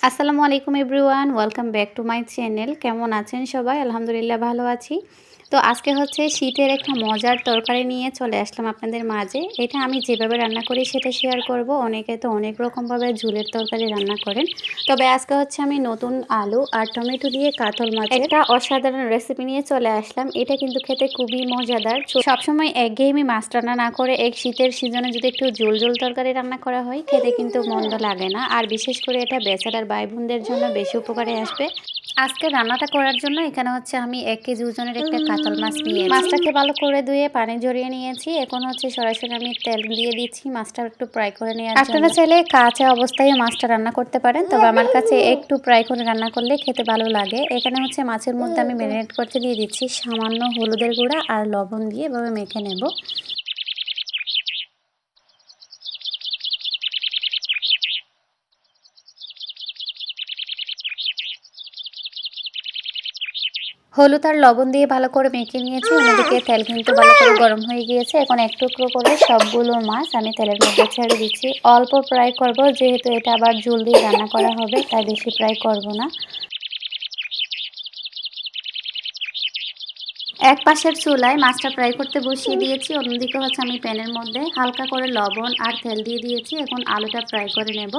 আসসালামু আলাইকুম everyone, welcome back to my channel. কেমন আছেন সবাই? আলহামদুলিল্লাহ ভালো আছি। তো আজকে হচ্ছে শীতের একটা মজার তরকারি নিয়ে চলে আসলাম আপনাদের মাঝে। এটা আমি যেভাবে রান্না করি সেটা শেয়ার করব। অনেকে তো অনেক রকমভাবে ঝোলের তরকারি রান্না করেন, তবে আজকে হচ্ছে আমি নতুন আলু আর টমেটো দিয়ে কাতল মাছের একটা অসাধারণ রেসিপি নিয়ে চলে আসলাম। এটা কিন্তু খেতে খুবই মজাদার। সবসময় একঘেয়েমি মাছ রান্না না করে এক শীতের সিজনে যদি একটু ঝোল ঝোল তরকারি রান্না করা হয়, খেতে কিন্তু মন্দ লাগে না। আর বিশেষ করে এটা বেচারার ভাই বোনদের জন্য বেশি উপকারে আসবে। আজকে রান্নাটা করার জন্য এখানে হচ্ছে আমি 1 কেজি ওজনের একটা কাতল মাছ নিয়েছি। মাছটাকে ভালো করে ধুয়ে পানি ঝরিয়ে নিয়েছি। এখন হচ্ছে সরাসরি আমি তেল দিয়ে দিচ্ছি মাছটা একটু ফ্রাই করে নেওয়ার জন্য। আপনারা চাইলে কাঁচা অবস্থায় মাছটা রান্না করতে পারেন, তবে আমার কাছে একটু ফ্রাই করে রান্না করলে খেতে ভালো লাগে। এখানে হচ্ছে মাছের মধ্যে আমি ম্যারিনেট করতে দিয়ে দিচ্ছি সামান্য হলুদের গুঁড়া আর লবণ দিয়ে এভাবে মেখে নেব। হলুদ আর লবণ দিয়ে ভালো করে মেখে নিয়েছি। অন্যদিকে তেল কিন্তু ভালো করে গরম হয়ে গিয়েছে। এখন এক টুকরো করে সবগুলো মাছ আমি তেলের মধ্যে ছেড়ে দিচ্ছি। অল্প ফ্রাই করব, যেহেতু এটা আবার ঝোল দিয়ে রান্না করা হবে, তাই বেশি ফ্রাই করব না। এক পাশের চুলায় মাছটা ফ্রাই করতে বসিয়ে দিয়েছি, অন্যদিকে হচ্ছে আমি প্যানের মধ্যে হালকা করে লবণ আর তেল দিয়ে দিয়েছি। এখন আলুটা ফ্রাই করে নেব।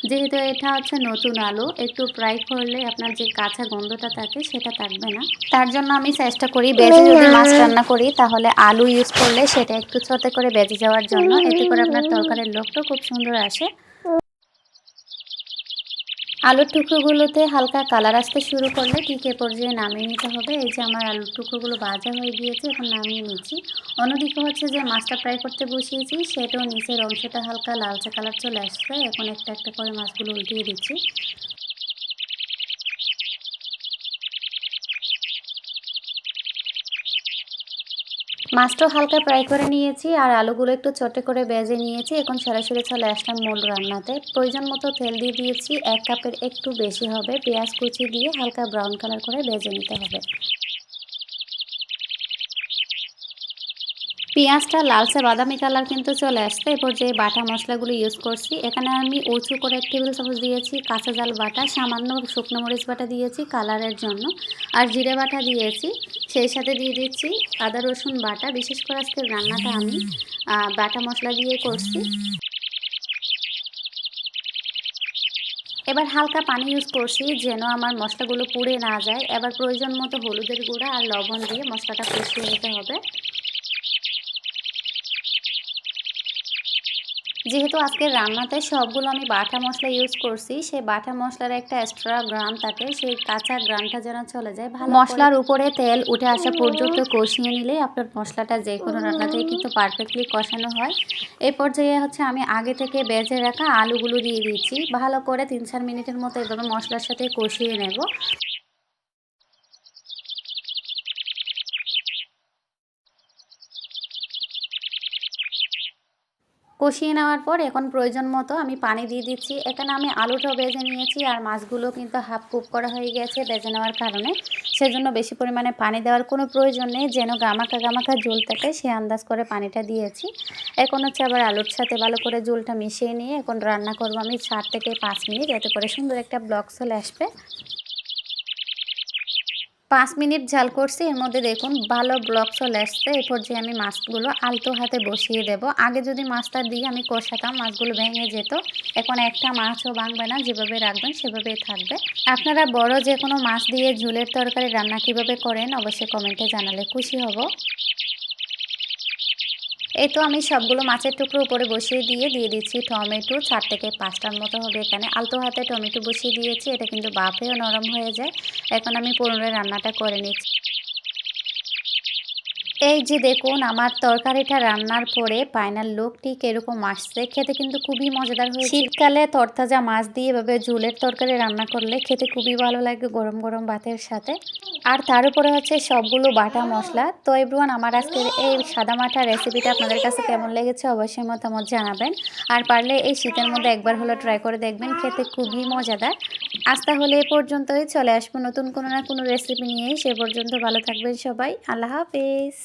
যেহেতু এটা হচ্ছে নতুন আলু, একটু ফ্রাই করলে আপনার যে কাঁচা গন্ধটা থাকে সেটা থাকবে না। তার জন্য আমি চেষ্টা করি ভেজে যদি মাছ রান্না করি তাহলে আলু ইউজ করলে সেটা একটু ছোট করে ভেজে যাওয়ার জন্য, এতে করে আপনার তরকারির লোকটা খুব সুন্দর আসে। আলুর টুকরোগুলোতে হালকা কালার আসতে শুরু করলে ঠিক এ পর্যায়ে নামিয়ে নিতে হবে। এই যে আমার আলুর টুকরোগুলো ভাজা হয়ে গিয়েছে, এখন নামিয়ে নিচ্ছি। অন্যদিকে হচ্ছে যে মাছটা ফ্রাই করতে বসিয়েছি, সেটাও নিচের অংশটা হালকা লালচে কালার চলে আসছে। এখন একটা একটা করে মাছগুলো উল্টিয়ে দিচ্ছি। মাছটাও হালকা ফ্রাই করে নিয়েছি আর আলুগুলো একটু ছোট করে ভেজে নিয়েছি। এখন সরাসরি চলে আসলাম মূল রান্নাতে। প্রয়োজন মতো তেল দিয়ে দিয়েছি, 1 কাপের একটু বেশি হবে। পেঁয়াজ কুচি দিয়ে হালকা ব্রাউন কালার করে ভেজে নিতে হবে। পেঁয়াজটা লালচে বাদামি কালার কিন্তু চলে আসছে। এরপর যে বাটা মশলাগুলো ইউজ করছি, এখানে আমি উঁচু করে 1 টেবিল চামচ দিয়েছি কাঁচা ঝাল বাটা, সামান্য শুকনো মরিচ বাটা দিয়েছি কালারের জন্য, আর জিরে বাটা দিয়েছি। সেই সাথে দিয়ে দিচ্ছি আদা রসুন বাটা। বিশেষ করে আজকের রান্নাটা আমি বাটা মশলা দিয়ে করছি। এবার হালকা পানি ইউজ করছি যেন আমার মশলাগুলো পুড়ে না যায়। এবার প্রয়োজন মতো হলুদের গুঁড়া আর লবণ দিয়ে মশলাটা কষিয়ে নিতে হবে। যেহেতু আজকের রান্নাতে সবগুলো আমি বাটা মশলা ইউজ করছি, সেই বাটা মশলার একটা এক্সট্রা গ্রান থাকে, সেই কাঁচা গ্রানটা যেন চলে যায়। ভালো মশলার উপরে তেল উঠে আসা পর্যন্ত কষিয়ে নিলেই আপনার মশলাটা যে কোনো রান্নাতেই কিন্তু পারফেক্টলি কষানো হয়। এই পর্যায়ে হচ্ছে আমি আগে থেকে ভেজে রাখা আলুগুলো দিয়ে দিচ্ছি। ভালো করে 3-4 মিনিটের মতো এভাবে মশলার সাথে কষিয়ে নেব। কষিয়ে নেওয়ার পর এখন প্রয়োজন মতো আমি পানি দিয়ে দিচ্ছি। এখানে আমি আলুটাও ভেজে নিয়েছি আর মাছগুলো কিন্তু হাফ কুক করা হয়ে গেছে ভেজে নেওয়ার কারণে। সেজন্য বেশি পরিমাণে পানি দেওয়ার কোনো প্রয়োজন নেই, যেন গামাখা গামাখা ঝোল থাকে সে আন্দাজ করে পানিটা দিয়েছি। এখন হচ্ছে আবার আলুর সাথে ভালো করে ঝোলটা মিশিয়ে নিয়ে এখন রান্না করব আমি 4 থেকে 5 মিনিট, এতে করে সুন্দর একটা ব্লক চলে আসবে। 5 মিনিট ঝাল করছি, এর মধ্যে দেখুন ভালো ব্লক চলে আসছে। এই পর্যায়ে আমি মাছগুলো আলতো হাতে বসিয়ে দেব। আগে যদি মাছটা দিয়ে আমি কষাতাম, মাছগুলো ভেঙে যেত। এখন একটা মাছও ভাঙবে না, যেভাবে রাখবেন সেভাবেই থাকবে। আপনারা বড় যে কোনো মাছ দিয়ে ঝোলের তরকারি রান্না কিভাবে করেন অবশ্যই কমেন্টে জানালে খুশি হব। এই তো আমি সবগুলো মাছের টুকরো উপরে বসিয়ে দিয়ে দিচ্ছি টমেটো। 4 থেকে 5টার মতো হবে। এখানে আলতো হাতে টমেটো বসিয়ে দিয়েছি, এটা কিন্তু বাফেও নরম হয়ে যায়। এখন আমি পুনরায় রান্নাটা করে নিচ্ছি। এই যে দেখুন আমার তরকারিটা রান্নার পরে ফাইনাল লুক ঠিক এরকম আসছে। খেতে কিন্তু খুবই মজাদার হয়েছে। শীতকালে তরতাজা মাছ দিয়ে এভাবে ঝোলের তরকারি রান্না করলে খেতে খুবই ভালো লাগে গরম গরম ভাতের সাথে। আর তার উপরে হচ্ছে সবগুলো বাটা মশলা। তো এভরিওয়ান, আমার আজকের এই সাদামাটা রেসিপিটা আপনাদের কাছে কেমন লেগেছে অবশ্যই মতামত জানাবেন। আর পারলে এই শীতের মধ্যে একবার হলো ট্রাই করে দেখবেন, খেতে খুবই মজাদার। আজ তাহলে এ পর্যন্তই, চলে আসবো নতুন কোনো না কোনো রেসিপি নিয়েই। সে পর্যন্ত ভালো থাকবেন সবাই। আল্লাহ হাফেজ।